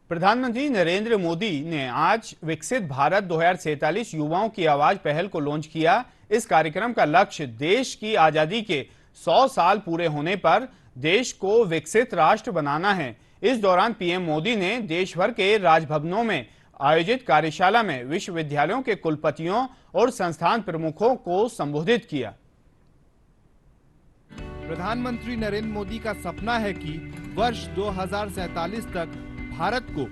प्रधानमंत्री नरेंद्र मोदी ने आज विकसित भारत 2047 युवाओं की आवाज पहल को लॉन्च किया। इस कार्यक्रम का लक्ष्य देश की आजादी के 100 साल पूरे होने पर देश को विकसित राष्ट्र बनाना है। इस दौरान पीएम मोदी ने देश भर के राजभवनों में आयोजित कार्यशाला में विश्वविद्यालयों के कुलपतियों और संस्थान प्रमुखों को संबोधित किया। प्रधानमंत्री नरेंद्र मोदी का सपना है कि वर्ष 2047 तक भारत को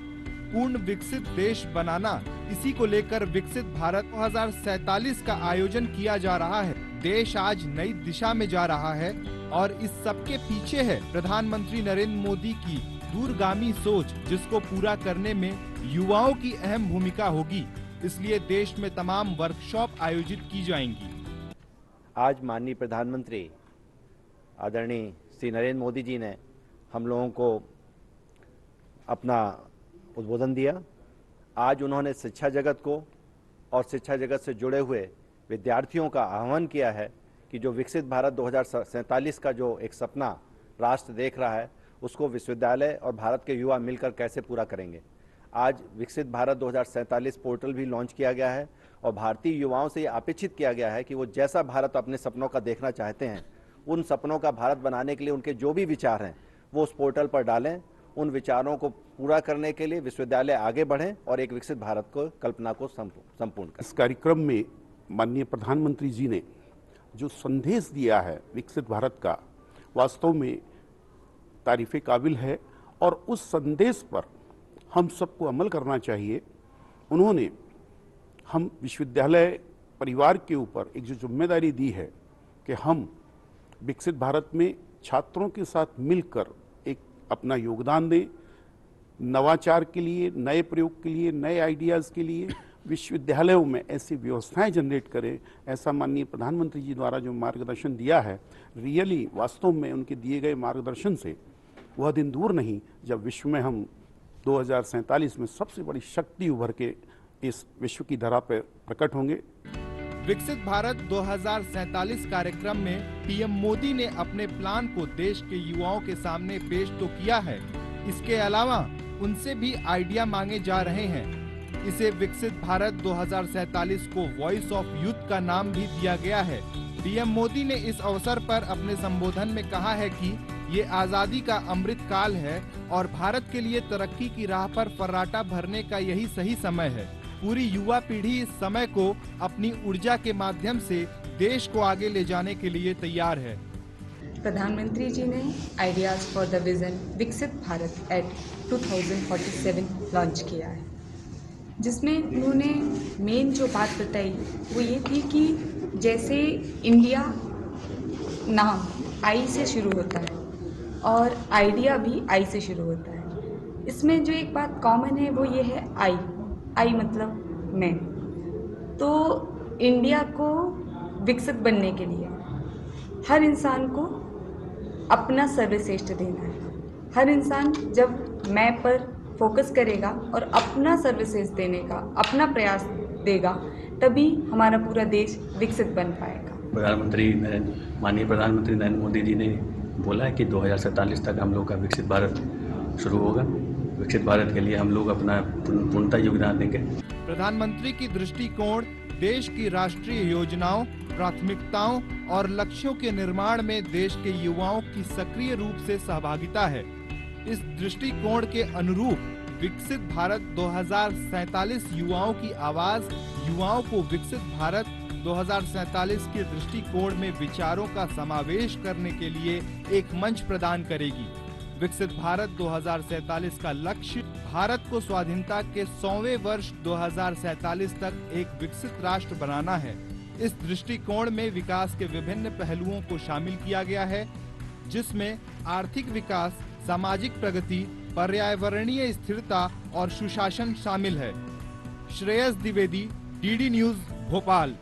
पूर्ण विकसित देश बनाना। इसी को लेकर विकसित भारत 2047 का आयोजन किया जा रहा है। देश आज नई दिशा में जा रहा है और इस सबके पीछे है प्रधानमंत्री नरेंद्र मोदी की दूरगामी सोच, जिसको पूरा करने में युवाओं की अहम भूमिका होगी। इसलिए देश में तमाम वर्कशॉप आयोजित की जाएंगी। आज माननीय प्रधानमंत्री आदरणीय श्री नरेंद्र मोदी जी ने हम लोगों को अपना उद्बोधन दिया। आज उन्होंने शिक्षा जगत को और शिक्षा जगत से जुड़े हुए विद्यार्थियों का आह्वान किया है कि जो विकसित भारत 2047 का जो एक सपना राष्ट्र देख रहा है, उसको विश्वविद्यालय और भारत के युवा मिलकर कैसे पूरा करेंगे। आज विकसित भारत 2047 पोर्टल भी लॉन्च किया गया है और भारतीय युवाओं से ये अपेक्षित किया गया है कि वो जैसा भारत अपने सपनों का देखना चाहते हैं, उन सपनों का भारत बनाने के लिए उनके जो भी विचार हैं वो उस पोर्टल पर डालें। उन विचारों को पूरा करने के लिए विश्वविद्यालय आगे बढ़ें और एक विकसित भारत को कल्पना को संपूर्ण करें। इस कार्यक्रम में माननीय प्रधानमंत्री जी ने जो संदेश दिया है विकसित भारत का, वास्तव में तारीफ़े काबिल है और उस संदेश पर हम सबको अमल करना चाहिए। उन्होंने हम विश्वविद्यालय परिवार के ऊपर एक जो जिम्मेदारी दी है कि हम विकसित भारत में छात्रों के साथ मिलकर एक अपना योगदान दें, नवाचार के लिए, नए प्रयोग के लिए, नए आइडियाज़ के लिए विश्वविद्यालयों में ऐसी व्यवस्थाएं जनरेट करें। ऐसा माननीय प्रधानमंत्री जी द्वारा जो मार्गदर्शन दिया है, रियली वास्तव में उनके दिए गए मार्गदर्शन से वह दिन दूर नहीं जब विश्व में हम 2047 में सबसे बड़ी शक्ति उभर के इस विश्व की धरा पर प्रकट होंगे। विकसित भारत 2047 कार्यक्रम में पीएम मोदी ने अपने प्लान को देश के युवाओं के सामने पेश तो किया है, इसके अलावा उनसे भी आइडिया मांगे जा रहे हैं। इसे विकसित भारत 2047 को वॉइस ऑफ यूथ का नाम भी दिया गया है। पीएम मोदी ने इस अवसर पर अपने संबोधन में कहा है कि ये आजादी का अमृत काल है और भारत के लिए तरक्की की राह पर फर्राटा भरने का यही सही समय है। पूरी युवा पीढ़ी इस समय को अपनी ऊर्जा के माध्यम से देश को आगे ले जाने के लिए तैयार है। प्रधानमंत्री जी ने आइडियाज फॉर द विजन विकसित भारत एट 2047 लॉन्च किया है, जिसमें उन्होंने मेन जो बात बताई वो ये थी कि जैसे इंडिया नाम आई से शुरू होता है और आइडिया भी आई से शुरू होता है। इसमें जो एक बात कॉमन है वो ये है आई मतलब मैं। तो इंडिया को विकसित बनने के लिए हर इंसान को अपना सर्वश्रेष्ठ देना है। हर इंसान जब मैं पर फोकस करेगा और अपना सर्वश्रेष्ठ देने का अपना प्रयास देगा, तभी हमारा पूरा देश विकसित बन पाएगा। माननीय प्रधानमंत्री नरेंद्र मोदी जी ने बोला है कि 2047 तक हम लोग का विकसित भारत शुरू होगा। विकसित भारत के लिए हम लोग अपना पूर्णतः योगदान देंगे। प्रधानमंत्री की दृष्टिकोण देश की राष्ट्रीय योजनाओं, प्राथमिकताओं और लक्ष्यों के निर्माण में देश के युवाओं की सक्रिय रूप से सहभागिता है। इस दृष्टिकोण के अनुरूप विकसित भारत 2047 युवाओं की आवाज युवाओं को विकसित भारत 2047 के दृष्टिकोण में विचारों का समावेश करने के लिए एक मंच प्रदान करेगी। विकसित भारत 2047 का लक्ष्य भारत को स्वाधीनता के 100वें वर्ष 2047 तक एक विकसित राष्ट्र बनाना है। इस दृष्टिकोण में विकास के विभिन्न पहलुओं को शामिल किया गया है, जिसमें आर्थिक विकास, सामाजिक प्रगति, पर्यावरणीय स्थिरता और सुशासन शामिल है। Shreyas Dwivedi, DD news, Bhopal.